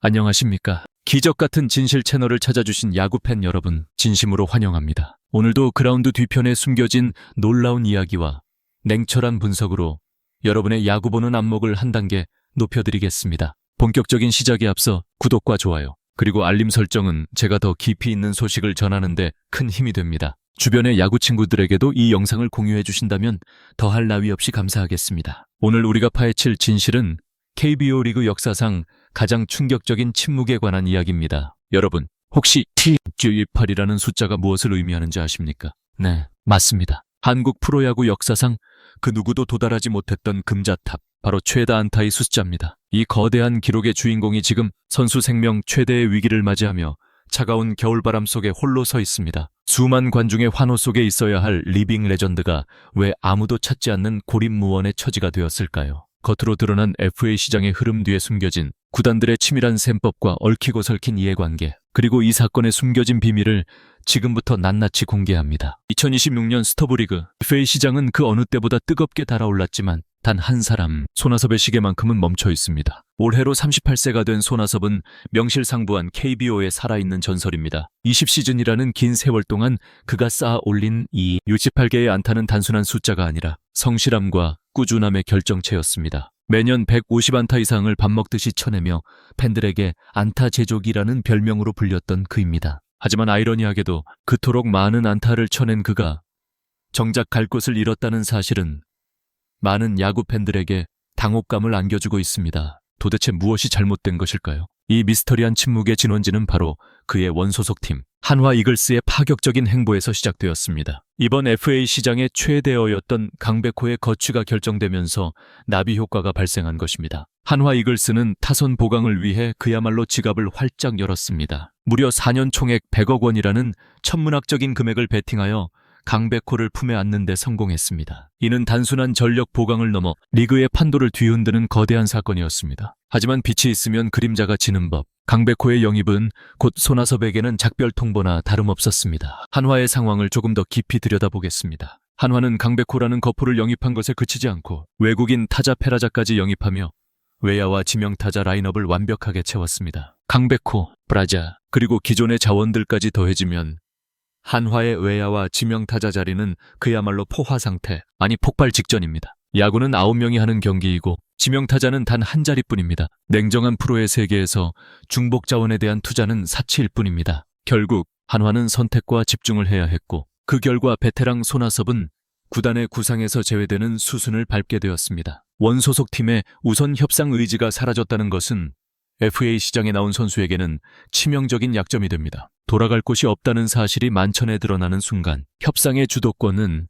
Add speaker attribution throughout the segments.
Speaker 1: 안녕하십니까. 기적 같은 진실 채널을 찾아주신 야구팬 여러분, 진심으로 환영합니다. 오늘도 그라운드 뒤편에 숨겨진 놀라운 이야기와 냉철한 분석으로 여러분의 야구 보는 안목을 한 단계 높여드리겠습니다. 본격적인 시작에 앞서 구독과 좋아요, 그리고 알림 설정은 제가 더 깊이 있는 소식을 전하는데 큰 힘이 됩니다. 주변의 야구 친구들에게도 이 영상을 공유해 주신다면 더할 나위 없이 감사하겠습니다. 오늘 우리가 파헤칠 진실은 KBO 리그 역사상 가장 충격적인 침묵에 관한 이야기입니다. 여러분, 혹시 T18이라는 숫자가 무엇을 의미하는지 아십니까? 네, 맞습니다. 한국 프로야구 역사상 그 누구도 도달하지 못했던 금자탑, 바로 최다 안타의 숫자입니다. 이 거대한 기록의 주인공이 지금 선수 생명 최대의 위기를 맞이하며 차가운 겨울바람 속에 홀로 서 있습니다. 수만 관중의 환호 속에 있어야 할 리빙 레전드가 왜 아무도 찾지 않는 고립무원의 처지가 되었을까요? 겉으로 드러난 FA 시장의 흐름 뒤에 숨겨진 구단들의 치밀한 셈법과 얽히고 설킨 이해관계, 그리고 이 사건의 숨겨진 비밀을 지금부터 낱낱이 공개합니다. 2026년 스토브리그 FA 시장은 그 어느 때보다 뜨겁게 달아올랐지만 단 한 사람, 손아섭의 시계만큼은 멈춰 있습니다. 올해로 38세가 된 손아섭은 명실상부한 KBO에 살아있는 전설입니다. 20시즌이라는 긴 세월 동안 그가 쌓아 올린 이 68개의 안타는 단순한 숫자가 아니라 성실함과 꾸준함의 결정체였습니다. 매년 150안타 이상을 밥 먹듯이 쳐내며 팬들에게 안타 제조기라는 별명으로 불렸던 그입니다. 하지만 아이러니하게도 그토록 많은 안타를 쳐낸 그가 정작 갈 곳을 잃었다는 사실은 많은 야구 팬들에게 당혹감을 안겨주고 있습니다. 도대체 무엇이 잘못된 것일까요? 이 미스터리한 침묵의 진원지는 바로 그의 원소속팀 한화 이글스의 파격적인 행보에서 시작되었습니다. 이번 FA 시장의 최대어였던 강백호의 거취가 결정되면서 나비 효과가 발생한 것입니다. 한화 이글스는 타선 보강을 위해 그야말로 지갑을 활짝 열었습니다. 무려 4년 총액 100억 원이라는 천문학적인 금액을 베팅하여 강백호를 품에 안는 데 성공했습니다. 이는 단순한 전력 보강을 넘어 리그의 판도를 뒤흔드는 거대한 사건이었습니다. 하지만 빛이 있으면 그림자가 지는 법, 강백호의 영입은 곧 손아섭에게는 작별통보나 다름없었습니다. 한화의 상황을 조금 더 깊이 들여다보겠습니다. 한화는 강백호라는 거포를 영입한 것에 그치지 않고 외국인 타자 페라자까지 영입하며 외야와 지명타자 라인업을 완벽하게 채웠습니다. 강백호, 브라자, 그리고 기존의 자원들까지 더해지면 한화의 외야와 지명타자 자리는 그야말로 포화 상태, 아니 폭발 직전입니다. 야구는 9명이 하는 경기이고 지명타자는 단 한 자리뿐입니다. 냉정한 프로의 세계에서 중복 자원에 대한 투자는 사치일 뿐입니다. 결국 한화는 선택과 집중을 해야 했고 그 결과 베테랑 손아섭은 구단의 구상에서 제외되는 수순을 밟게 되었습니다. 원소속 팀의 우선 협상 의지가 사라졌다는 것은 FA 시장에 나온 선수에게는 치명적인 약점이 됩니다. 돌아갈 곳이 없다는 사실이 만천에 드러나는 순간 협상의 주도권은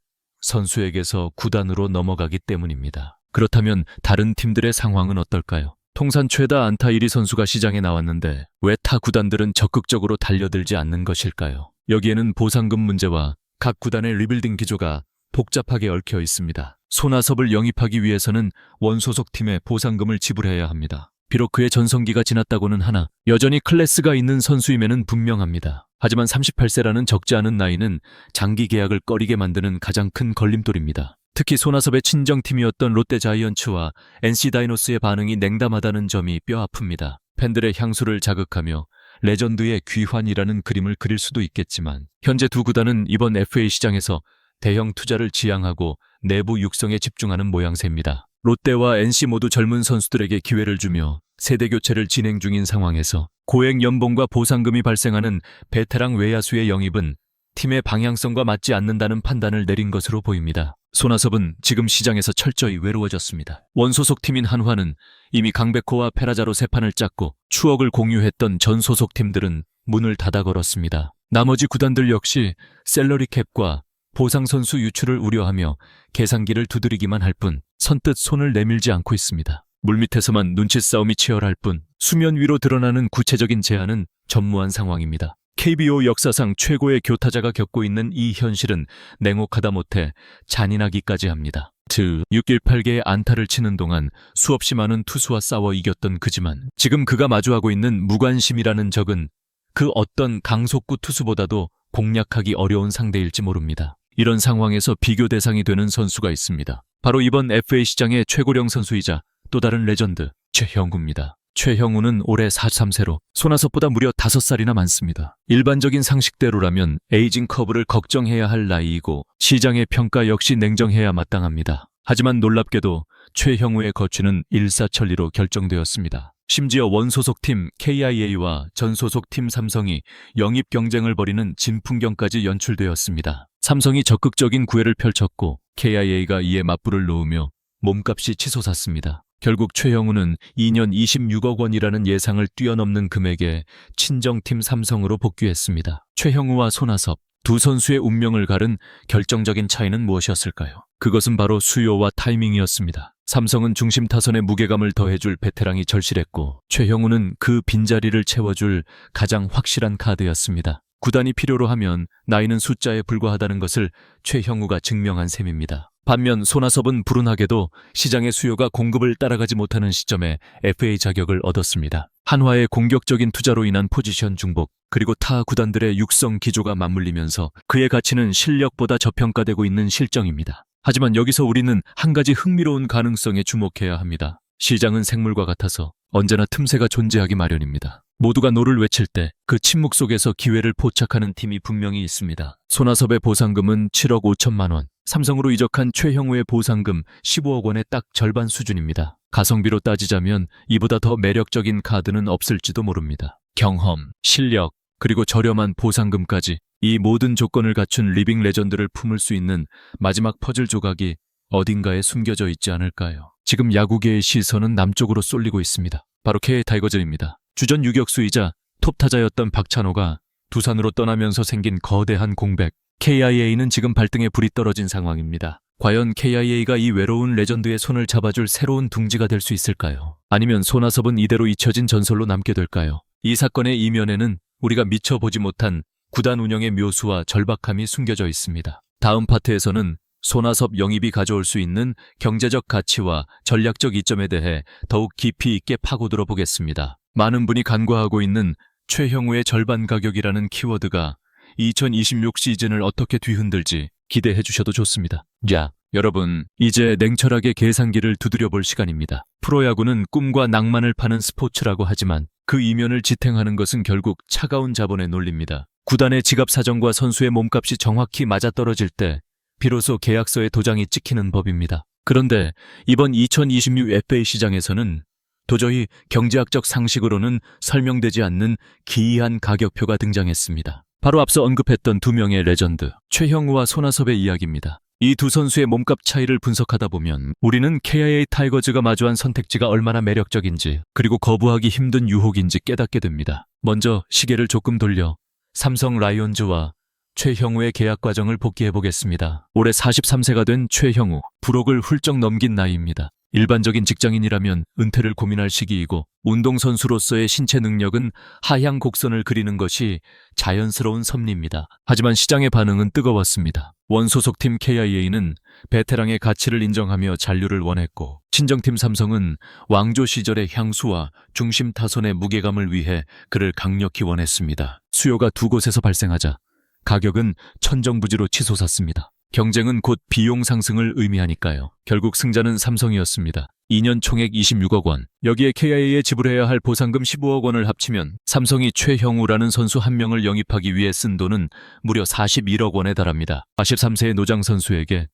Speaker 1: 선수에게서 구단으로 넘어가기 때문입니다. 그렇다면 다른 팀들의 상황은 어떨까요? 통산 최다 안타 1위 선수가 시장에 나왔는데 왜 타 구단들은 적극적으로 달려들지 않는 것일까요? 여기에는 보상금 문제와 각 구단의 리빌딩 기조가 복잡하게 얽혀 있습니다. 손아섭을 영입하기 위해서는 원소속 팀에 보상금을 지불해야 합니다. 비록 그의 전성기가 지났다고는 하나 여전히 클래스가 있는 선수임에는 분명합니다. 하지만 38세라는 적지 않은 나이는 장기 계약을 꺼리게 만드는 가장 큰 걸림돌입니다. 특히 손아섭의 친정팀이었던 롯데 자이언츠와 NC 다이노스의 반응이 냉담하다는 점이 뼈 아픕니다. 팬들의 향수를 자극하며 레전드의 귀환이라는 그림을 그릴 수도 있겠지만 현재 두 구단은 이번 FA 시장에서 대형 투자를 지향하고 내부 육성에 집중하는 모양새입니다. 롯데와 NC 모두 젊은 선수들에게 기회를 주며 세대 교체를 진행 중인 상황에서 고액 연봉과 보상금이 발생하는 베테랑 외야수의 영입은 팀의 방향성과 맞지 않는다는 판단을 내린 것으로 보입니다. 손아섭은 지금 시장에서 철저히 외로워졌습니다. 원소속 팀인 한화는 이미 강백호와 페라자로 세 판을 짰고 추억을 공유했던 전 소속 팀들은 문을 닫아 걸었습니다. 나머지 구단들 역시 셀러리 캡과 보상 선수 유출을 우려하며 계산기를 두드리기만 할 뿐 선뜻 손을 내밀지 않고 있습니다. 물밑에서만 눈치 싸움이 치열할 뿐 수면 위로 드러나는 구체적인 제안은 전무한 상황입니다. KBO 역사상 최고의 교타자가 겪고 있는 이 현실은 냉혹하다 못해 잔인하기까지 합니다. 618개의 안타를 치는 동안 수없이 많은 투수와 싸워 이겼던 그지만 지금 그가 마주하고 있는 무관심이라는 적은 그 어떤 강속구 투수보다도 공략하기 어려운 상대일지 모릅니다. 이런 상황에서 비교 대상이 되는 선수가 있습니다. 바로 이번 FA 시장의 최고령 선수이자 또 다른 레전드 최형구입니다. 최형우는 올해 43세로 손아섭보다 무려 5살이나 많습니다. 일반적인 상식대로라면 에이징 커브를 걱정해야 할 나이이고 시장의 평가 역시 냉정해야 마땅합니다. 하지만 놀랍게도 최형우의 거취는 일사천리로 결정되었습니다. 심지어 원소속팀 KIA와 전소속팀 삼성이 영입 경쟁을 벌이는 진풍경까지 연출되었습니다. 삼성이 적극적인 구애를 펼쳤고 KIA가 이에 맞불을 놓으며 몸값이 치솟았습니다. 결국 최형우는 2년 26억 원이라는 예상을 뛰어넘는 금액에 친정팀 삼성으로 복귀했습니다. 최형우와 손아섭, 두 선수의 운명을 가른 결정적인 차이는 무엇이었을까요? 그것은 바로 수요와 타이밍이었습니다. 삼성은 중심 타선에 무게감을 더해줄 베테랑이 절실했고 최형우는 그 빈자리를 채워줄 가장 확실한 카드였습니다. 구단이 필요로 하면 나이는 숫자에 불과하다는 것을 최형우가 증명한 셈입니다. 반면 손아섭은 불운하게도 시장의 수요가 공급을 따라가지 못하는 시점에 FA 자격을 얻었습니다. 한화의 공격적인 투자로 인한 포지션 중복, 그리고 타 구단들의 육성 기조가 맞물리면서 그의 가치는 실력보다 저평가되고 있는 실정입니다. 하지만 여기서 우리는 한 가지 흥미로운 가능성에 주목해야 합니다. 시장은 생물과 같아서 언제나 틈새가 존재하기 마련입니다. 모두가 노를 외칠 때 그 침묵 속에서 기회를 포착하는 팀이 분명히 있습니다. 손아섭의 보상금은 7억 5천만 원, 삼성으로 이적한 최형우의 보상금 15억 원의 딱 절반 수준입니다. 가성비로 따지자면 이보다 더 매력적인 카드는 없을지도 모릅니다. 경험, 실력, 그리고 저렴한 보상금까지 이 모든 조건을 갖춘 리빙 레전드를 품을 수 있는 마지막 퍼즐 조각이 어딘가에 숨겨져 있지 않을까요? 지금 야구계의 시선은 남쪽으로 쏠리고 있습니다. 바로 KA 타이거즈입니다. 주전 유격수이자 톱타자였던 박찬호가 두산으로 떠나면서 생긴 거대한 공백, KIA는 지금 발등에 불이 떨어진 상황입니다. 과연 KIA가 이 외로운 레전드의 손을 잡아줄 새로운 둥지가 될 수 있을까요? 아니면 손아섭은 이대로 잊혀진 전설로 남게 될까요? 이 사건의 이면에는 우리가 미처 보지 못한 구단 운영의 묘수와 절박함이 숨겨져 있습니다. 다음 파트에서는 손아섭 영입이 가져올 수 있는 경제적 가치와 전략적 이점에 대해 더욱 깊이 있게 파고들어 보겠습니다. 많은 분이 간과하고 있는 최형우의 절반 가격이라는 키워드가 2026 시즌을 어떻게 뒤흔들지 기대해 주셔도 좋습니다. 자, 여러분, 이제 냉철하게 계산기를 두드려볼 시간입니다. 프로야구는 꿈과 낭만을 파는 스포츠라고 하지만 그 이면을 지탱하는 것은 결국 차가운 자본의 논리입니다. 구단의 지갑 사정과 선수의 몸값이 정확히 맞아떨어질 때 비로소 계약서에 도장이 찍히는 법입니다. 그런데 이번 2026 FA 시장에서는 도저히 경제학적 상식으로는 설명되지 않는 기이한 가격표가 등장했습니다. 바로 앞서 언급했던 두 명의 레전드, 최형우와 손아섭의 이야기입니다. 이 두 선수의 몸값 차이를 분석하다 보면 우리는 KIA 타이거즈가 마주한 선택지가 얼마나 매력적인지, 그리고 거부하기 힘든 유혹인지 깨닫게 됩니다. 먼저 시계를 조금 돌려 삼성 라이온즈와 최형우의 계약 과정을 복기해 보겠습니다. 올해 43세가 된 최형우, 불혹을 훌쩍 넘긴 나이입니다. 일반적인 직장인이라면 은퇴를 고민할 시기이고 운동선수로서의 신체 능력은 하향 곡선을 그리는 것이 자연스러운 섭리입니다. 하지만 시장의 반응은 뜨거웠습니다. 원소속팀 KIA는 베테랑의 가치를 인정하며 잔류를 원했고 친정팀 삼성은 왕조 시절의 향수와 중심 타선의 무게감을 위해 그를 강력히 원했습니다. 수요가 두 곳에서 발생하자 가격은 천정부지로 치솟았습니다. 경쟁은 곧 비용 상승을 의미하니까요. 결국 승자는 삼성이었습니다. 2년 총액 26억 원, 여기에 KIA에 지불해야 할 보상금 15억 원을 합치면 삼성이 최형우라는 선수 한 명을 영입하기 위해 쓴 돈은 무려 41억 원에 달합니다. 43세의 노장 선수에게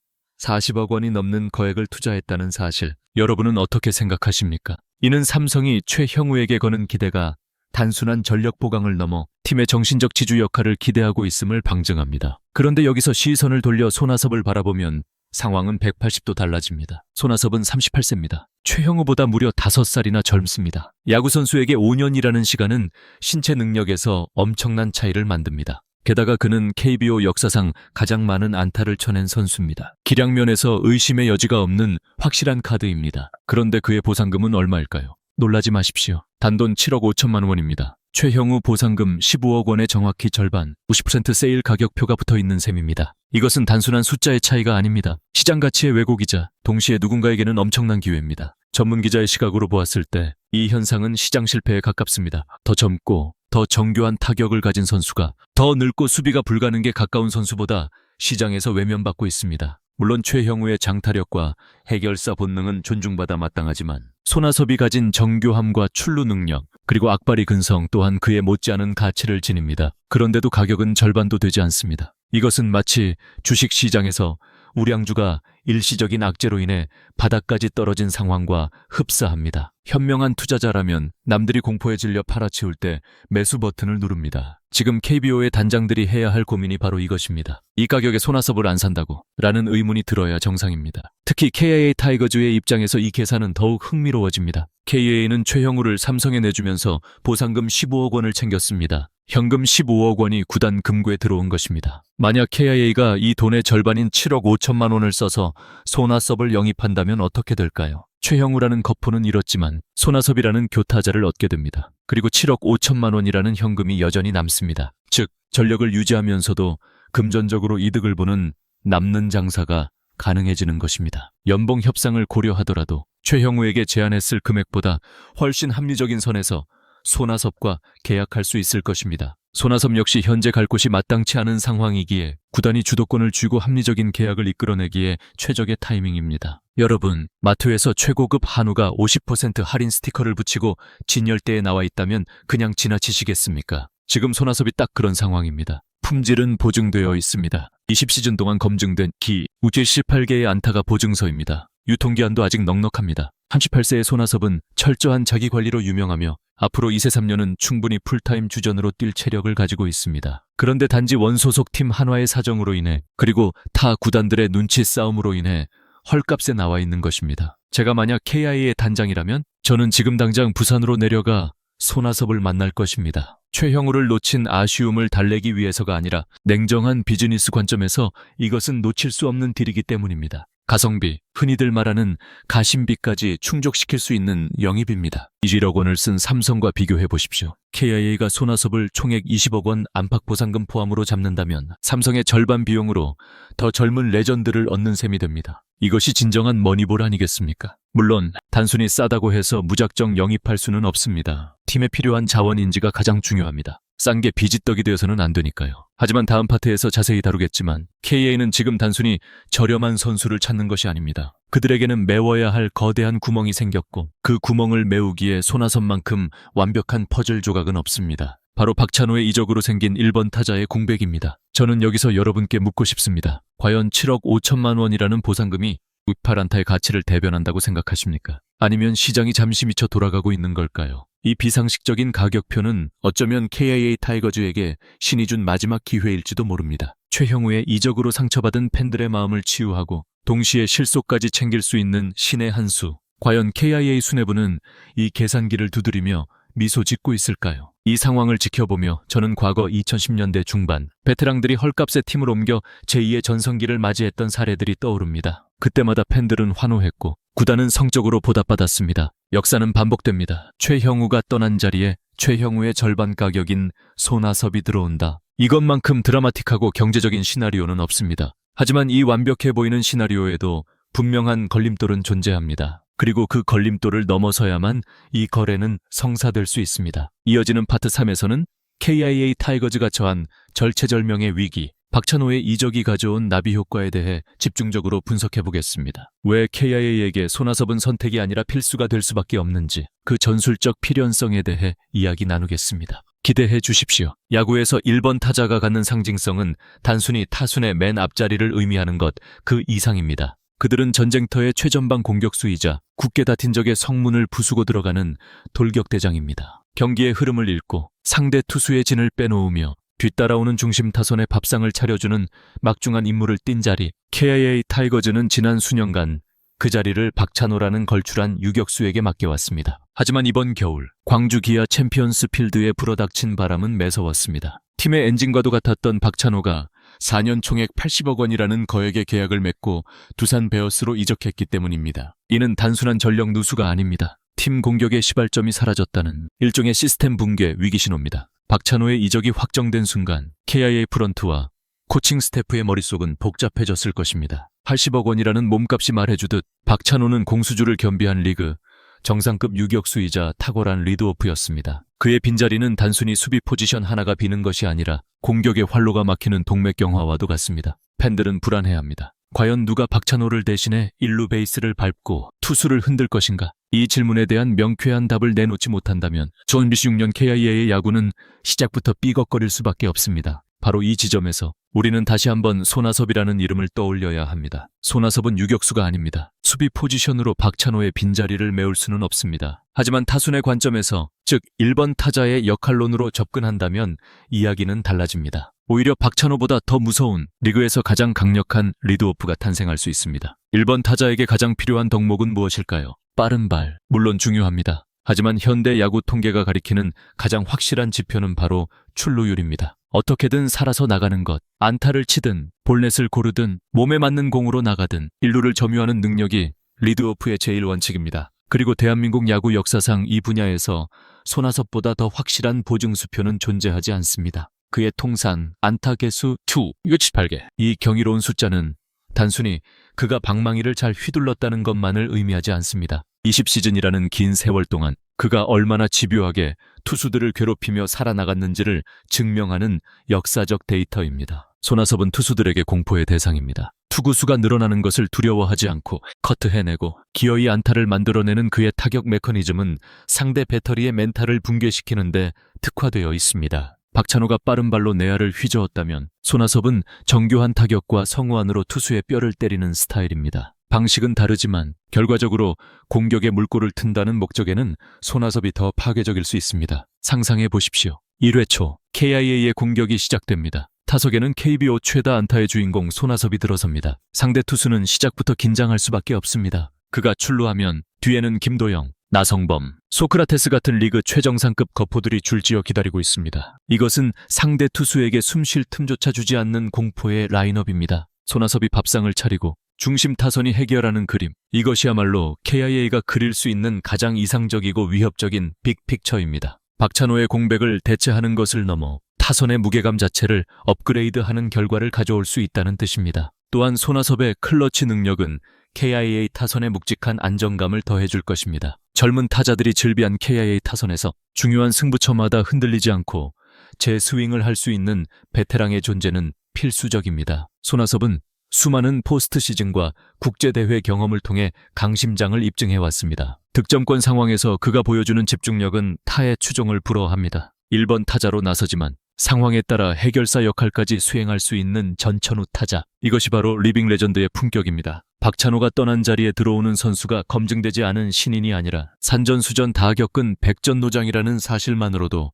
Speaker 1: 40억 원이 넘는 거액을 투자했다는 사실, 여러분은 어떻게 생각하십니까? 이는 삼성이 최형우에게 거는 기대가 단순한 전력 보강을 넘어 팀의 정신적 지주 역할을 기대하고 있음을 방증합니다. 그런데 여기서 시선을 돌려 손아섭을 바라보면 상황은 180도 달라집니다. 손아섭은 38세입니다. 최형우보다 무려 5살이나 젊습니다. 야구선수에게 5년이라는 시간은 신체 능력에서 엄청난 차이를 만듭니다. 게다가 그는 KBO 역사상 가장 많은 안타를 쳐낸 선수입니다. 기량면에서 의심의 여지가 없는 확실한 카드입니다. 그런데 그의 보상금은 얼마일까요? 놀라지 마십시오. 단돈 7억 5천만 원입니다. 최형우 보상금 15억 원의 정확히 절반, 90% 세일 가격표가 붙어 있는 셈입니다. 이것은 단순한 숫자의 차이가 아닙니다. 시장 가치의 왜곡이자 동시에 누군가에게는 엄청난 기회입니다. 전문 기자의 시각으로 보았을 때 이 현상은 시장 실패에 가깝습니다. 더 젊고 더 정교한 타격을 가진 선수가 더 늙고 수비가 불가능에 가까운 선수보다 시장에서 외면받고 있습니다. 물론 최형우의 장타력과 해결사 본능은 존중받아 마땅하지만 손아섭이 가진 정교함과 출루 능력, 그리고 악바리 근성 또한 그에 못지않은 가치를 지닙니다. 그런데도 가격은 절반도 되지 않습니다. 이것은 마치 주식시장에서 우량주가 일시적인 악재로 인해 바닥까지 떨어진 상황과 흡사합니다. 현명한 투자자라면 남들이 공포에 질려 팔아치울 때 매수 버튼을 누릅니다. 지금 KBO의 단장들이 해야 할 고민이 바로 이것입니다. 이 가격에 손아섭을 안 산다고? 라는 의문이 들어야 정상입니다. 특히 KIA 타이거즈의 입장에서 이 계산은 더욱 흥미로워집니다. KIA는 최형우를 삼성에 내주면서 보상금 15억 원을 챙겼습니다. 현금 15억 원이 구단 금고에 들어온 것입니다. 만약 KIA가 이 돈의 절반인 7억 5천만 원을 써서 손아섭을 영입한다면 어떻게 될까요? 최형우라는 거포는 잃었지만 손아섭이라는 교타자를 얻게 됩니다. 그리고 7억 5천만 원이라는 현금이 여전히 남습니다. 즉, 전력을 유지하면서도 금전적으로 이득을 보는 남는 장사가 가능해지는 것입니다. 연봉 협상을 고려하더라도 최형우에게 제안했을 금액보다 훨씬 합리적인 선에서 손아섭과 계약할 수 있을 것입니다. 손아섭 역시 현재 갈 곳이 마땅치 않은 상황이기에 구단이 주도권을 쥐고 합리적인 계약을 이끌어내기에 최적의 타이밍입니다. 여러분, 마트에서 최고급 한우가 50% 할인 스티커를 붙이고 진열대에 나와 있다면 그냥 지나치시겠습니까? 지금 손아섭이 딱 그런 상황입니다. 품질은 보증되어 있습니다. 20시즌 동안 검증된 기, 우제 18개의 안타가 보증서입니다. 유통기한도 아직 넉넉합니다. 38세의 손아섭은 철저한 자기관리로 유명하며 앞으로 2세 3년은 충분히 풀타임 주전으로 뛸 체력을 가지고 있습니다. 그런데 단지 원소속 팀 한화의 사정으로 인해 그리고 타 구단들의 눈치 싸움으로 인해 헐값에 나와 있는 것입니다. 제가 만약 KIA의 단장이라면 저는 지금 당장 부산으로 내려가 손아섭을 만날 것입니다. 최형우를 놓친 아쉬움을 달래기 위해서가 아니라 냉정한 비즈니스 관점에서 이것은 놓칠 수 없는 딜이기 때문입니다. 가성비, 흔히들 말하는 가심비까지 충족시킬 수 있는 영입입니다. 1억 원을 쓴 삼성과 비교해 보십시오. KIA가 손아섭을 총액 20억 원 안팎 보상금 포함으로 잡는다면 삼성의 절반 비용으로 더 젊은 레전드를 얻는 셈이 됩니다. 이것이 진정한 머니볼 아니겠습니까? 물론 단순히 싸다고 해서 무작정 영입할 수는 없습니다. 팀에 필요한 자원인지가 가장 중요합니다. 싼 게 비지떡이 되어서는 안 되니까요. 하지만 다음 파트에서 자세히 다루겠지만 KIA는 지금 단순히 저렴한 선수를 찾는 것이 아닙니다. 그들에게는 메워야 할 거대한 구멍이 생겼고 그 구멍을 메우기에 손아섭만큼 완벽한 퍼즐 조각은 없습니다. 바로 박찬호의 이적으로 생긴 1번 타자의 공백입니다. 저는 여기서 여러분께 묻고 싶습니다. 과연 7억 5천만 원이라는 보상금이 68안타의 가치를 대변한다고 생각하십니까? 아니면 시장이 잠시 미쳐 돌아가고 있는 걸까요? 이 비상식적인 가격표는 어쩌면 KIA 타이거즈에게 신이 준 마지막 기회일지도 모릅니다. 최형우의 이적으로 상처받은 팬들의 마음을 치유하고 동시에 실속까지 챙길 수 있는 신의 한 수. 과연 KIA 수뇌부는 이 계산기를 두드리며 미소 짓고 있을까요? 이 상황을 지켜보며 저는 과거 2010년대 중반 베테랑들이 헐값에 팀을 옮겨 제2의 전성기를 맞이했던 사례들이 떠오릅니다. 그때마다 팬들은 환호했고 구단은 성적으로 보답받았습니다. 역사는 반복됩니다. 최형우가 떠난 자리에 최형우의 절반 가격인 손아섭이 들어온다. 이것만큼 드라마틱하고 경제적인 시나리오는 없습니다. 하지만 이 완벽해 보이는 시나리오에도 분명한 걸림돌은 존재합니다. 그리고 그 걸림돌을 넘어서야만 이 거래는 성사될 수 있습니다. 이어지는 파트 3에서는 KIA 타이거즈가 처한 절체절명의 위기, 박찬호의 이적이 가져온 나비 효과에 대해 집중적으로 분석해보겠습니다. 왜 KIA에게 손아섭은 선택이 아니라 필수가 될 수밖에 없는지 그 전술적 필연성에 대해 이야기 나누겠습니다. 기대해 주십시오. 야구에서 1번 타자가 갖는 상징성은 단순히 타순의 맨 앞자리를 의미하는 것 그 이상입니다. 그들은 전쟁터의 최전방 공격수이자 굳게 다틴 적의 성문을 부수고 들어가는 돌격대장입니다. 경기의 흐름을 읽고 상대 투수의 진을 빼놓으며 뒤따라오는 중심 타선의 밥상을 차려주는 막중한 임무를 띈 자리. KIA 타이거즈는 지난 수년간 그 자리를 박찬호라는 걸출한 유격수에게 맡겨왔습니다. 하지만 이번 겨울 광주 기아 챔피언스 필드에 불어닥친 바람은 매서웠습니다. 팀의 엔진과도 같았던 박찬호가 4년 총액 80억 원이라는 거액의 계약을 맺고 두산 베어스로 이적했기 때문입니다. 이는 단순한 전력 누수가 아닙니다. 팀 공격의 시발점이 사라졌다는 일종의 시스템 붕괴 위기 신호입니다. 박찬호의 이적이 확정된 순간 KIA 프런트와 코칭 스태프의 머릿속은 복잡해졌을 것입니다. 80억 원이라는 몸값이 말해주듯 박찬호는 공수주를 겸비한 리그 정상급 유격수이자 탁월한 리드오프였습니다. 그의 빈자리는 단순히 수비 포지션 하나가 비는 것이 아니라 공격의 활로가 막히는 동맥경화와도 같습니다. 팬들은 불안해합니다. 과연 누가 박찬호를 대신해 1루 베이스를 밟고 투수를 흔들 것인가? 이 질문에 대한 명쾌한 답을 내놓지 못한다면 2016년 KIA의 야구는 시작부터 삐걱거릴 수밖에 없습니다. 바로 이 지점에서 우리는 다시 한번 손아섭이라는 이름을 떠올려야 합니다. 손아섭은 유격수가 아닙니다. 수비 포지션으로 박찬호의 빈자리를 메울 수는 없습니다. 하지만 타순의 관점에서, 즉 1번 타자의 역할론으로 접근한다면 이야기는 달라집니다. 오히려 박찬호보다 더 무서운 리그에서 가장 강력한 리드오프가 탄생할 수 있습니다. 1번 타자에게 가장 필요한 덕목은 무엇일까요? 빠른 발, 물론 중요합니다. 하지만 현대 야구 통계가 가리키는 가장 확실한 지표는 바로 출루율입니다. 어떻게든 살아서 나가는 것, 안타를 치든 볼넷을 고르든 몸에 맞는 공으로 나가든 1루를 점유하는 능력이 리드오프의 제일 원칙입니다. 그리고 대한민국 야구 역사상 이 분야에서 손아섭보다 더 확실한 보증수표는 존재하지 않습니다. 그의 통산, 안타 개수 268개. 이 경이로운 숫자는 단순히 그가 방망이를 잘 휘둘렀다는 것만을 의미하지 않습니다. 20시즌이라는 긴 세월 동안 그가 얼마나 집요하게 투수들을 괴롭히며 살아나갔는지를 증명하는 역사적 데이터입니다. 손아섭은 투수들에게 공포의 대상입니다. 투구수가 늘어나는 것을 두려워하지 않고 커트해내고 기어이 안타를 만들어내는 그의 타격 메커니즘은 상대 배터리의 멘탈을 붕괴시키는데 특화되어 있습니다. 박찬호가 빠른 발로 내야를 휘저었다면 손아섭은 정교한 타격과 성우안으로 투수의 뼈를 때리는 스타일입니다. 방식은 다르지만 결과적으로 공격의 물꼬를 튼다는 목적에는 손아섭이 더 파괴적일 수 있습니다. 상상해 보십시오. 1회 초 KIA의 공격이 시작됩니다. 타석에는 KBO 최다 안타의 주인공 손아섭이 들어섭니다. 상대 투수는 시작부터 긴장할 수밖에 없습니다. 그가 출루하면 뒤에는 김도영, 나성범, 소크라테스 같은 리그 최정상급 거포들이 줄지어 기다리고 있습니다. 이것은 상대 투수에게 숨 쉴 틈조차 주지 않는 공포의 라인업입니다. 손아섭이 밥상을 차리고 중심 타선이 해결하는 그림, 이것이야말로 KIA가 그릴 수 있는 가장 이상적이고 위협적인 빅픽처입니다. 박찬호의 공백을 대체하는 것을 넘어 타선의 무게감 자체를 업그레이드하는 결과를 가져올 수 있다는 뜻입니다. 또한 손아섭의 클러치 능력은 KIA 타선의 묵직한 안정감을 더해줄 것입니다. 젊은 타자들이 즐비한 KIA 타선에서 중요한 승부처마다 흔들리지 않고 재스윙을 할 수 있는 베테랑의 존재는 필수적입니다. 손아섭은 수많은 포스트 시즌과 국제대회 경험을 통해 강심장을 입증해왔습니다. 득점권 상황에서 그가 보여주는 집중력은 타의 추종을 불허합니다. 1번 타자로 나서지만 상황에 따라 해결사 역할까지 수행할 수 있는 전천후 타자. 이것이 바로 리빙 레전드의 품격입니다. 박찬호가 떠난 자리에 들어오는 선수가 검증되지 않은 신인이 아니라 산전수전 다 겪은 백전노장이라는 사실만으로도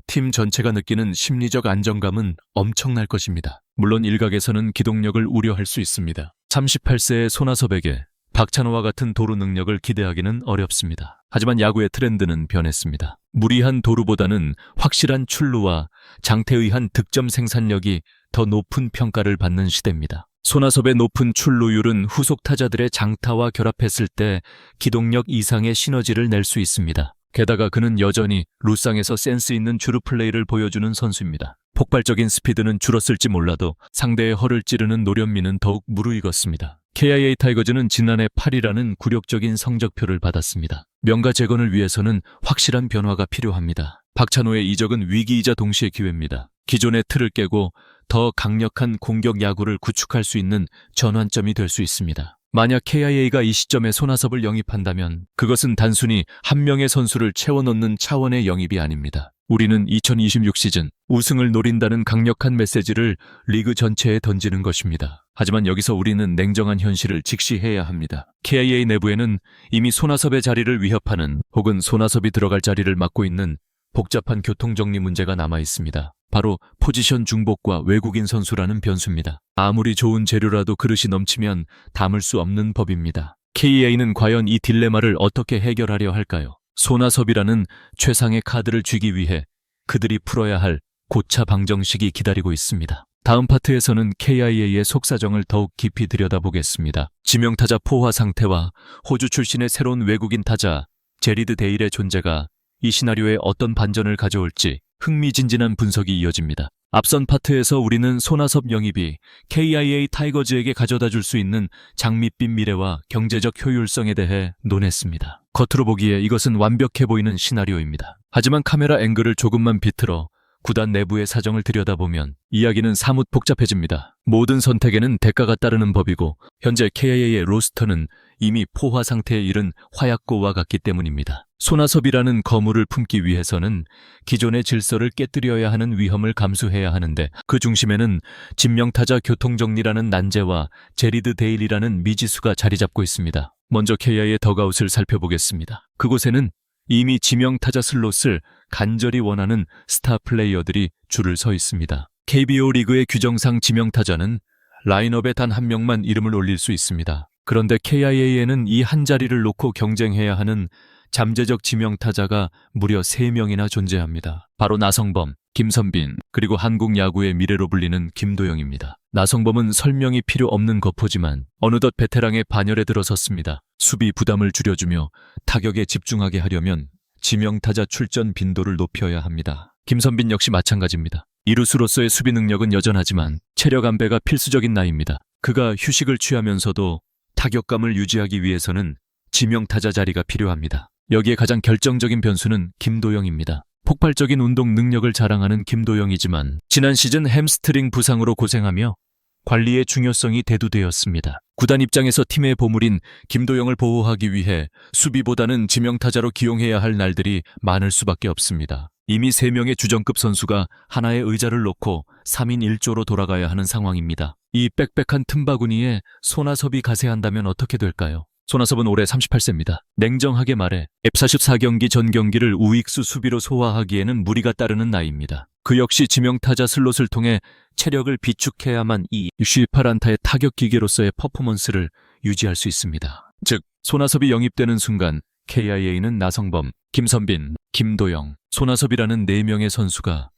Speaker 1: 팀 전체가 느끼는 심리적 안정감은 엄청날 것입니다. 물론 일각에서는 기동력을 우려할 수 있습니다. 38세의 손아섭에게 박찬호와 같은 도루 능력을 기대하기는 어렵습니다. 하지만 야구의 트렌드는 변했습니다. 무리한 도루보다는 확실한 출루와 장태의한 득점 생산력이 더 높은 평가를 받는 시대입니다. 손아섭의 높은 출루율은 후속 타자들의 장타와 결합했을 때 기동력 이상의 시너지를 낼 수 있습니다. 게다가 그는 여전히 루상에서 센스 있는 주루 플레이를 보여주는 선수입니다. 폭발적인 스피드는 줄었을지 몰라도 상대의 허를 찌르는 노련미는 더욱 무르익었습니다. KIA 타이거즈는 지난해 8위라는 굴욕적인 성적표를 받았습니다. 명가 재건을 위해서는 확실한 변화가 필요합니다. 박찬호의 이적은 위기이자 동시에 기회입니다. 기존의 틀을 깨고 더 강력한 공격 야구를 구축할 수 있는 전환점이 될 수 있습니다. 만약 KIA가 이 시점에 손아섭을 영입한다면 그것은 단순히 한 명의 선수를 채워넣는 차원의 영입이 아닙니다. 우리는 2026 시즌 우승을 노린다는 강력한 메시지를 리그 전체에 던지는 것입니다. 하지만 여기서 우리는 냉정한 현실을 직시해야 합니다. KIA 내부에는 이미 손아섭의 자리를 위협하는 혹은 손아섭이 들어갈 자리를 맡고 있는 복잡한 교통정리 문제가 남아 있습니다. 바로 포지션 중복과 외국인 선수라는 변수입니다. 아무리 좋은 재료라도 그릇이 넘치면 담을 수 없는 법입니다. KIA는 과연 이 딜레마를 어떻게 해결하려 할까요? 손아섭이라는 최상의 카드를 쥐기 위해 그들이 풀어야 할 고차 방정식이 기다리고 있습니다. 다음 파트에서는 KIA의 속사정을 더욱 깊이 들여다보겠습니다. 지명타자 포화 상태와 호주 출신의 새로운 외국인 타자 제리드 데일의 존재가 이 시나리오에 어떤 반전을 가져올지 흥미진진한 분석이 이어집니다. 앞선 파트에서 우리는 손아섭 영입이 KIA 타이거즈에게 가져다 줄 수 있는 장밋빛 미래와 경제적 효율성에 대해 논했습니다. 겉으로 보기에 이것은 완벽해 보이는 시나리오입니다. 하지만 카메라 앵글을 조금만 비틀어 구단 내부의 사정을 들여다보면 이야기는 사뭇 복잡해집니다. 모든 선택에는 대가가 따르는 법이고 현재 KIA의 로스터는 이미 포화 상태에 이른 화약고와 같기 때문입니다. 손아섭이라는 거물을 품기 위해서는 기존의 질서를 깨뜨려야 하는 위험을 감수해야 하는데 그 중심에는 진명타자 교통정리라는 난제와 제리드 데일이라는 미지수가 자리 잡고 있습니다. 먼저 KI의 덕아웃을 살펴보겠습니다. 그곳에는 이미 지명타자 슬롯을 간절히 원하는 스타 플레이어들이 줄을 서 있습니다. KBO 리그의 규정상 지명타자는 라인업에 단 한 명만 이름을 올릴 수 있습니다. 그런데 KIA에는 이 한 자리를 놓고 경쟁해야 하는 잠재적 지명타자가 무려 3명이나 존재합니다. 바로 나성범, 김선빈, 그리고 한국 야구의 미래로 불리는 김도영입니다. 나성범은 설명이 필요 없는 거포지만 어느덧 베테랑의 반열에 들어섰습니다. 수비 부담을 줄여주며 타격에 집중하게 하려면 지명타자 출전 빈도를 높여야 합니다. 김선빈 역시 마찬가지입니다. 이루수로서의 수비 능력은 여전하지만 체력 안배가 필수적인 나이입니다. 그가 휴식을 취하면서도 타격감을 유지하기 위해서는 지명타자 자리가 필요합니다. 여기에 가장 결정적인 변수는 김도영입니다. 폭발적인 운동 능력을 자랑하는 김도영이지만 지난 시즌 햄스트링 부상으로 고생하며 관리의 중요성이 대두되었습니다. 구단 입장에서 팀의 보물인 김도영을 보호하기 위해 수비보다는 지명타자로 기용해야 할 날들이 많을 수밖에 없습니다. 이미 3명의 주전급 선수가 하나의 의자를 놓고 3인 1조로 돌아가야 하는 상황입니다. 이 빽빽한 틈바구니에 손아섭이 가세한다면 어떻게 될까요? 손아섭은 올해 38세입니다. 냉정하게 말해 F44경기 전 경기를 우익수 수비로 소화하기에는 무리가 따르는 나이입니다. 그 역시 지명타자 슬롯을 통해 체력을 비축해야만 이 68안타의 타격 기계로서의 퍼포먼스를 유지할 수 있습니다. 즉, 손아섭이 영입되는 순간 KIA는 나성범, 김선빈, 김도영, 손아섭이라는 4명의 선수가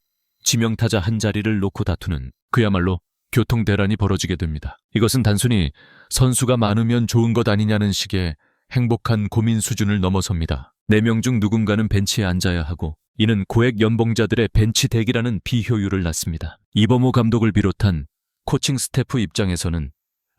Speaker 1: 지명타자 한 자리를 놓고 다투는 그야말로 교통대란이 벌어지게 됩니다. 이것은 단순히 선수가 많으면 좋은 것 아니냐는 식의 행복한 고민 수준을 넘어섭니다. 4명 중 누군가는 벤치에 앉아야 하고 이는 고액 연봉자들의 벤치 대기라는 비효율을 낳습니다. 이범호 감독을 비롯한 코칭 스태프 입장에서는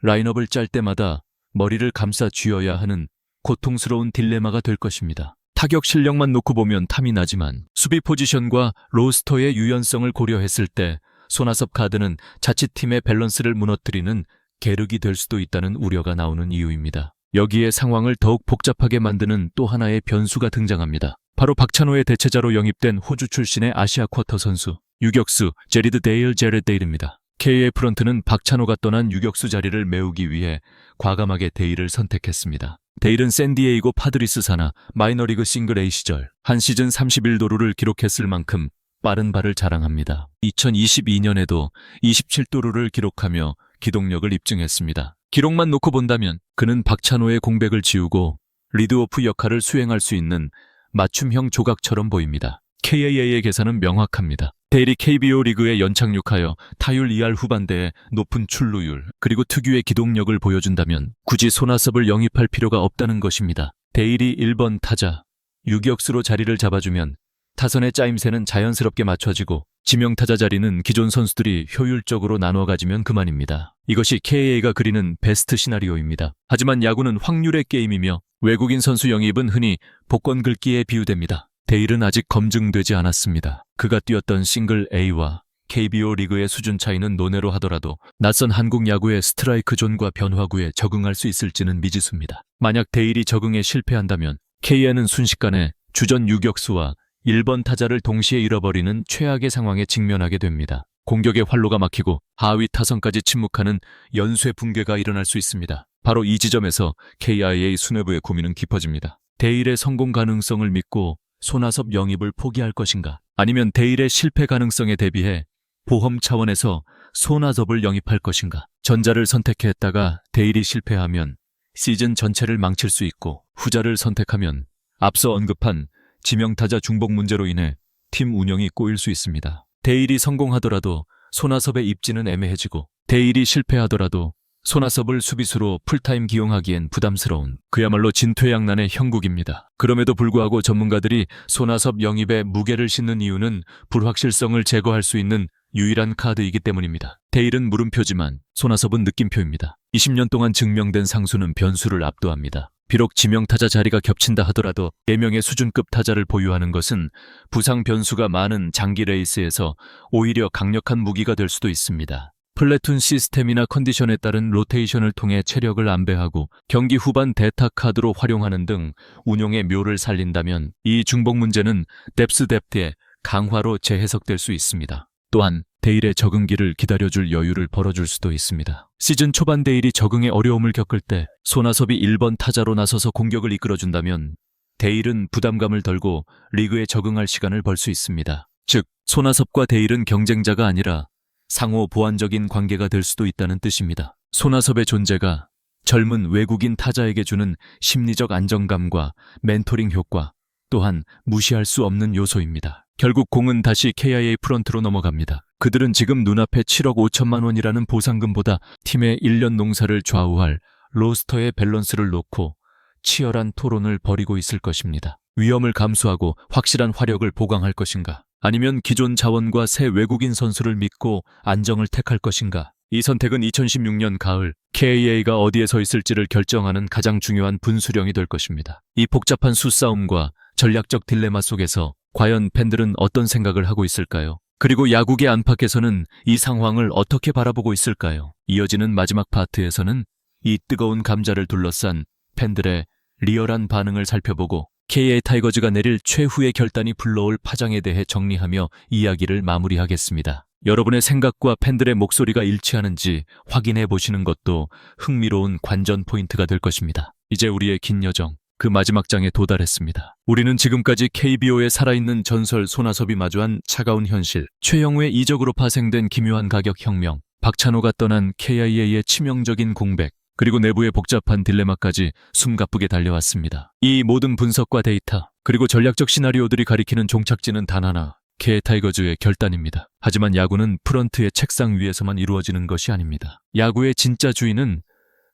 Speaker 1: 라인업을 짤 때마다 머리를 감싸 쥐어야 하는 고통스러운 딜레마가 될 것입니다. 타격 실력만 놓고 보면 탐이 나지만 수비 포지션과 로스터의 유연성을 고려했을 때 손아섭 카드는 자칫 팀의 밸런스를 무너뜨리는 계륵이 될 수도 있다는 우려가 나오는 이유입니다. 여기에 상황을 더욱 복잡하게 만드는 또 하나의 변수가 등장합니다. 바로 박찬호의 대체자로 영입된 호주 출신의 아시아 쿼터 선수 유격수 제리드 데일입니다. KA 프런트는 박찬호가 떠난 유격수 자리를 메우기 위해 과감하게 데일을 선택했습니다. 데일은 샌디에이고 파드리스 산하 마이너리그 싱글 A 시절 한 시즌 31도루를 기록했을 만큼 빠른 발을 자랑합니다. 2022년에도 27도루를 기록하며 기동력을 입증했습니다. 기록만 놓고 본다면 그는 박찬호의 공백을 지우고 리드오프 역할을 수행할 수 있는 맞춤형 조각처럼 보입니다. KAA의 계산은 명확합니다. 데일이 KBO 리그에 연착륙하여 타율 2할 후반대에 높은 출루율 그리고 특유의 기동력을 보여준다면 굳이 손아섭을 영입할 필요가 없다는 것입니다. 데일이 1번 타자, 유격수로 자리를 잡아주면 타선의 짜임새는 자연스럽게 맞춰지고 지명타자 자리는 기존 선수들이 효율적으로 나눠 가지면 그만입니다. 이것이 KA가 그리는 베스트 시나리오입니다. 하지만 야구는 확률의 게임이며 외국인 선수 영입은 흔히 복권 긁기에 비유됩니다. 데일은 아직 검증되지 않았습니다. 그가 뛰었던 싱글 A와 KBO 리그의 수준 차이는 논외로 하더라도 낯선 한국 야구의 스트라이크 존과 변화구에 적응할 수 있을지는 미지수입니다. 만약 데일이 적응에 실패한다면 KA는 순식간에 주전 유격수와 1번 타자를 동시에 잃어버리는 최악의 상황에 직면하게 됩니다. 공격의 활로가 막히고 하위 타선까지 침묵하는 연쇄 붕괴가 일어날 수 있습니다. 바로 이 지점에서 KIA 수뇌부의 고민은 깊어집니다. 데일의 성공 가능성을 믿고 손아섭 영입을 포기할 것인가? 아니면 데일의 실패 가능성에 대비해 보험 차원에서 손아섭을 영입할 것인가? 전자를 선택했다가 데일이 실패하면 시즌 전체를 망칠 수 있고 후자를 선택하면 앞서 언급한 지명타자 중복 문제로 인해 팀 운영이 꼬일 수 있습니다. 데일이 성공하더라도 손아섭의 입지는 애매해지고 데일이 실패하더라도 손아섭을 수비수로 풀타임 기용하기엔 부담스러운 그야말로 진퇴양난의 형국입니다. 그럼에도 불구하고 전문가들이 손아섭 영입에 무게를 싣는 이유는 불확실성을 제거할 수 있는 유일한 카드이기 때문입니다. 데일은 물음표지만 손아섭은 느낌표입니다. 20년 동안 증명된 상수는 변수를 압도합니다. 비록 지명타자 자리가 겹친다 하더라도 4명의 수준급 타자를 보유하는 것은 부상 변수가 많은 장기 레이스에서 오히려 강력한 무기가 될 수도 있습니다. 플래툰 시스템이나 컨디션에 따른 로테이션을 통해 체력을 안배하고 경기 후반 대타 카드로 활용하는 등 운용의 묘를 살린다면 이 중복 문제는 뎁스의 강화로 재해석될 수 있습니다. 또한 데일의 적응기를 기다려줄 여유를 벌어줄 수도 있습니다. 시즌 초반 데일이 적응에 어려움을 겪을 때 손아섭이 1번 타자로 나서서 공격을 이끌어준다면 데일은 부담감을 덜고 리그에 적응할 시간을 벌 수 있습니다. 즉, 손아섭과 데일은 경쟁자가 아니라 상호 보완적인 관계가 될 수도 있다는 뜻입니다. 손아섭의 존재가 젊은 외국인 타자에게 주는 심리적 안정감과 멘토링 효과 또한 무시할 수 없는 요소입니다. 결국 공은 다시 KIA 프런트로 넘어갑니다. 그들은 지금 눈앞에 7억 5천만 원이라는 보상금보다 팀의 1년 농사를 좌우할 로스터의 밸런스를 놓고 치열한 토론을 벌이고 있을 것입니다. 위험을 감수하고 확실한 화력을 보강할 것인가? 아니면 기존 자원과 새 외국인 선수를 믿고 안정을 택할 것인가? 이 선택은 2016년 가을 KIA가 어디에 서 있을지를 결정하는 가장 중요한 분수령이 될 것입니다. 이 복잡한 수싸움과 전략적 딜레마 속에서 과연 팬들은 어떤 생각을 하고 있을까요? 그리고 야구계 안팎에서는 이 상황을 어떻게 바라보고 있을까요? 이어지는 마지막 파트에서는 이 뜨거운 감자를 둘러싼 팬들의 리얼한 반응을 살펴보고 KA 타이거즈가 내릴 최후의 결단이 불러올 파장에 대해 정리하며 이야기를 마무리하겠습니다. 여러분의 생각과 팬들의 목소리가 일치하는지 확인해 보시는 것도 흥미로운 관전 포인트가 될 것입니다. 이제 우리의 긴 여정, 그 마지막 장에 도달했습니다. 우리는 지금까지 KBO의 살아있는 전설 손아섭이 마주한 차가운 현실, 최영우의 이적으로 파생된 기묘한 가격 혁명, 박찬호가 떠난 KIA의 치명적인 공백, 그리고 내부의 복잡한 딜레마까지 숨가쁘게 달려왔습니다. 이 모든 분석과 데이터, 그리고 전략적 시나리오들이 가리키는 종착지는 단 하나, KA 타이거즈의 결단입니다. 하지만 야구는 프런트의 책상 위에서만 이루어지는 것이 아닙니다. 야구의 진짜 주인은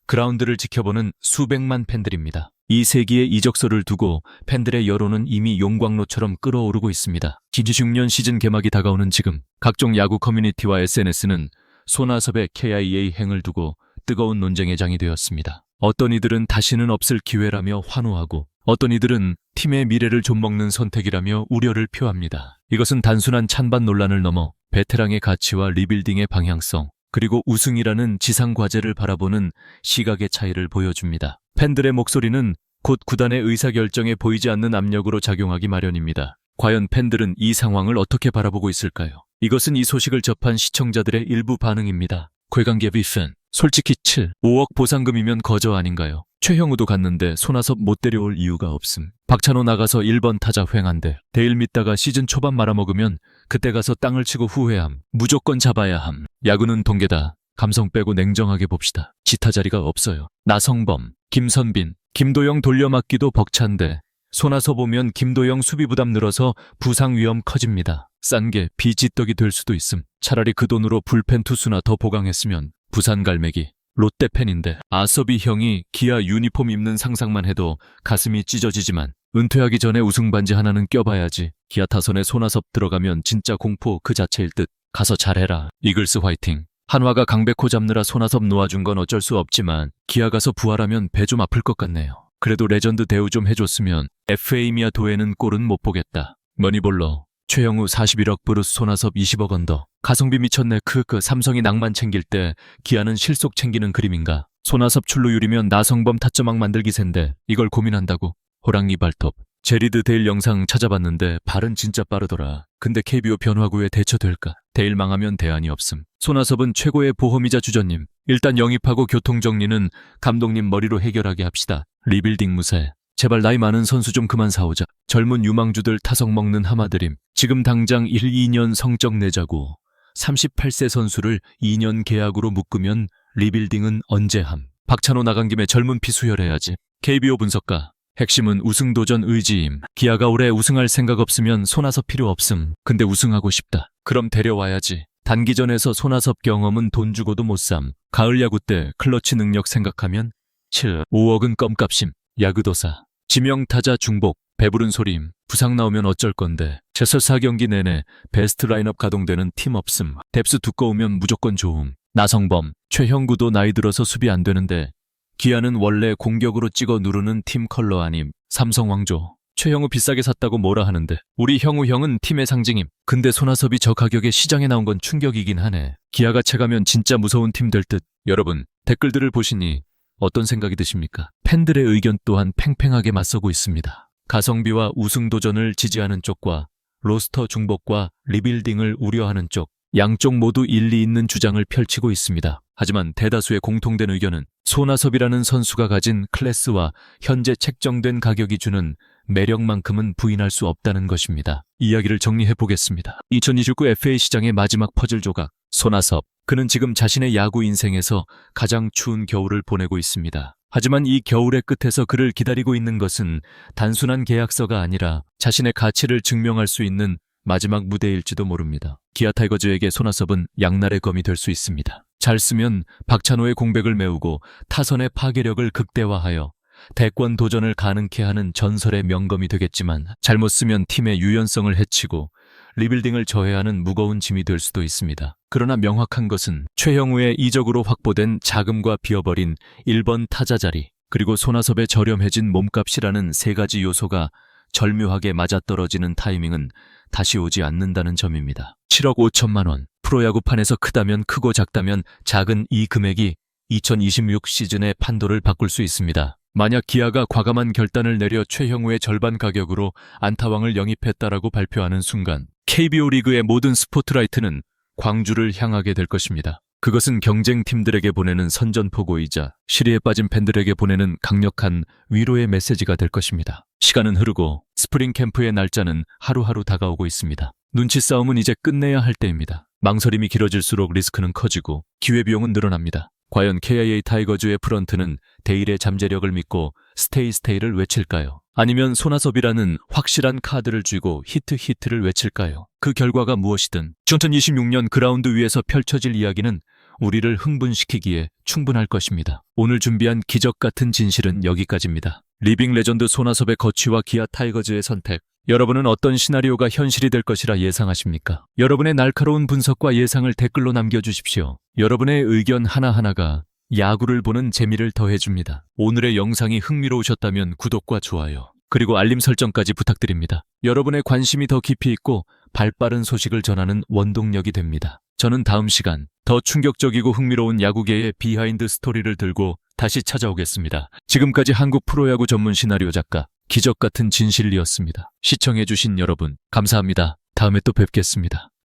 Speaker 1: 그라운드를 지켜보는 수백만 팬들입니다. 이 세기의 이적설을 두고 팬들의 여론은 이미 용광로처럼 끓어오르고 있습니다. 2016년 시즌 개막이 다가오는 지금, 각종 야구 커뮤니티와 SNS는 손아섭의 KIA 행을 두고 뜨거운 논쟁의 장이 되었습니다. 어떤 이들은 다시는 없을 기회라며 환호하고 어떤 이들은 팀의 미래를 좀먹는 선택이라며 우려를 표합니다. 이것은 단순한 찬반 논란을 넘어 베테랑의 가치와 리빌딩의 방향성, 그리고 우승이라는 지상 과제를 바라보는 시각의 차이를 보여줍니다. 팬들의 목소리는 곧 구단의 의사결정에 보이지 않는 압력으로 작용하기 마련입니다. 과연 팬들은 이 상황을 어떻게 바라보고 있을까요? 이것은 이 소식을 접한 시청자들의 일부 반응입니다. 괴관계 비fen, 솔직히 5억 보상금이면 거저 아닌가요? 최형우도 갔는데 손아섭 못 데려올 이유가 없음. 박찬호 나가서 1번 타자 횡한데 데일 믿다가 시즌 초반 말아먹으면 그때 가서 땅을 치고 후회함. 무조건 잡아야 함. 야구는 동계다. 감성 빼고 냉정하게 봅시다. 지타 자리가 없어요. 나성범, 김선빈, 김도영 돌려막기도 벅찬데 손아섭 오면 김도영 수비 부담 늘어서 부상 위험 커집니다. 싼 게 비지떡이 될 수도 있음. 차라리 그 돈으로 불펜 투수나 더 보강했으면. 부산 갈매기, 롯데 팬인데 아섭이 형이 기아 유니폼 입는 상상만 해도 가슴이 찢어지지만 은퇴하기 전에 우승 반지 하나는 껴봐야지. 기아 타선에 손아섭 들어가면 진짜 공포 그 자체일 듯. 가서 잘해라. 이글스 화이팅. 한화가 강백호 잡느라 손아섭 놓아준 건 어쩔 수 없지만 기아 가서 부활하면 배 좀 아플 것 같네요. 그래도 레전드 대우 좀 해줬으면 FA미아 도에는 골은 못 보겠다. 머니볼러, 최영우 41억 브루스 손아섭 20억 언더. 가성비 미쳤네. 삼성이 낭만 챙길 때 기아는 실속 챙기는 그림인가. 손아섭 출루율이면 나성범 타점왕 만들기 센데 이걸 고민한다고. 호랑이 발톱. 제리드 데일 영상 찾아봤는데 발은 진짜 빠르더라. 근데 KBO 변화구에 대처될까? 데일 망하면 대안이 없음. 손아섭은 최고의 보험이자 주전님. 일단 영입하고 교통정리는 감독님 머리로 해결하게 합시다. 리빌딩 무쇠. 제발 나이 많은 선수 좀 그만 사오자. 젊은 유망주들 타석 먹는 하마드림. 지금 당장 1, 2년 성적 내자고. 38세 선수를 2년 계약으로 묶으면 리빌딩은 언제 함. 박찬호 나간 김에 젊은 피 수혈해야지. KBO 분석가. 핵심은 우승 도전 의지임. 기아가 올해 우승할 생각 없으면 손아섭 필요 없음. 근데 우승하고 싶다. 그럼 데려와야지. 단기전에서 손아섭 경험은 돈 주고도 못 삼. 가을 야구 때 클러치 능력 생각하면 5억은 껌값임. 야구도사. 지명타자 중복. 배부른 소리임. 부상 나오면 어쩔 건데. 최소 4경기 내내 베스트 라인업 가동되는 팀 없음. 뎁스 두꺼우면 무조건 좋음. 나성범. 최형구도 나이 들어서 수비 안 되는데 기아는 원래 공격으로 찍어 누르는 팀 컬러 아님. 삼성 왕조. 최형우 비싸게 샀다고 뭐라 하는데 우리 형우 형은 팀의 상징임. 근데 손아섭이 저 가격에 시장에 나온 건 충격이긴 하네. 기아가 채가면 진짜 무서운 팀 될 듯. 여러분, 댓글들을 보시니 어떤 생각이 드십니까? 팬들의 의견 또한 팽팽하게 맞서고 있습니다. 가성비와 우승 도전을 지지하는 쪽과 로스터 중복과 리빌딩을 우려하는 쪽, 양쪽 모두 일리 있는 주장을 펼치고 있습니다. 하지만 대다수의 공통된 의견은 손아섭이라는 선수가 가진 클래스와 현재 책정된 가격이 주는 매력만큼은 부인할 수 없다는 것입니다. 이야기를 정리해 보겠습니다. 2029 FA 시장의 마지막 퍼즐 조각, 손아섭. 그는 지금 자신의 야구 인생에서 가장 추운 겨울을 보내고 있습니다. 하지만 이 겨울의 끝에서 그를 기다리고 있는 것은 단순한 계약서가 아니라 자신의 가치를 증명할 수 있는 마지막 무대일지도 모릅니다. 기아 타이거즈에게 손아섭은 양날의 검이 될 수 있습니다. 잘 쓰면 박찬호의 공백을 메우고 타선의 파괴력을 극대화하여 대권 도전을 가능케 하는 전설의 명검이 되겠지만 잘못 쓰면 팀의 유연성을 해치고 리빌딩을 저해하는 무거운 짐이 될 수도 있습니다. 그러나 명확한 것은 최형우의 이적으로 확보된 자금과 비어버린 1번 타자 자리, 그리고 손아섭의 저렴해진 몸값이라는 세 가지 요소가 절묘하게 맞아떨어지는 타이밍은 다시 오지 않는다는 점입니다. 7억 5천만 원, 프로야구판에서 크다면 크고 작다면 작은 이 금액이 2026 시즌의 판도를 바꿀 수 있습니다. 만약 기아가 과감한 결단을 내려 최형우의 절반 가격으로 안타왕을 영입했다라고 발표하는 순간 KBO 리그의 모든 스포트라이트는 광주를 향하게 될 것입니다. 그것은 경쟁팀들에게 보내는 선전포고이자 시리에 빠진 팬들에게 보내는 강력한 위로의 메시지가 될 것입니다. 시간은 흐르고 스프링 캠프의 날짜는 하루하루 다가오고 있습니다. 눈치 싸움은 이제 끝내야 할 때입니다. 망설임이 길어질수록 리스크는 커지고 기회비용은 늘어납니다. 과연 KIA 타이거즈의 프런트는 대일의 잠재력을 믿고 스테이를 외칠까요? 아니면 손아섭이라는 확실한 카드를 쥐고 히트를 외칠까요? 그 결과가 무엇이든 2026년 그라운드 위에서 펼쳐질 이야기는 우리를 흥분시키기에 충분할 것입니다. 오늘 준비한 기적 같은 진실은 여기까지입니다. 리빙 레전드 손아섭의 거취와 기아 타이거즈의 선택. 여러분은 어떤 시나리오가 현실이 될 것이라 예상하십니까? 여러분의 날카로운 분석과 예상을 댓글로 남겨주십시오. 여러분의 의견 하나하나가 야구를 보는 재미를 더해줍니다. 오늘의 영상이 흥미로우셨다면 구독과 좋아요, 그리고 알림 설정까지 부탁드립니다. 여러분의 관심이 더 깊이 있고 발빠른 소식을 전하는 원동력이 됩니다. 저는 다음 시간 더 충격적이고 흥미로운 야구계의 비하인드 스토리를 들고 다시 찾아오겠습니다. 지금까지 한국 프로야구 전문 시나리오 작가 기적 같은 진실이었습니다. 시청해주신 여러분 감사합니다. 다음에 또 뵙겠습니다.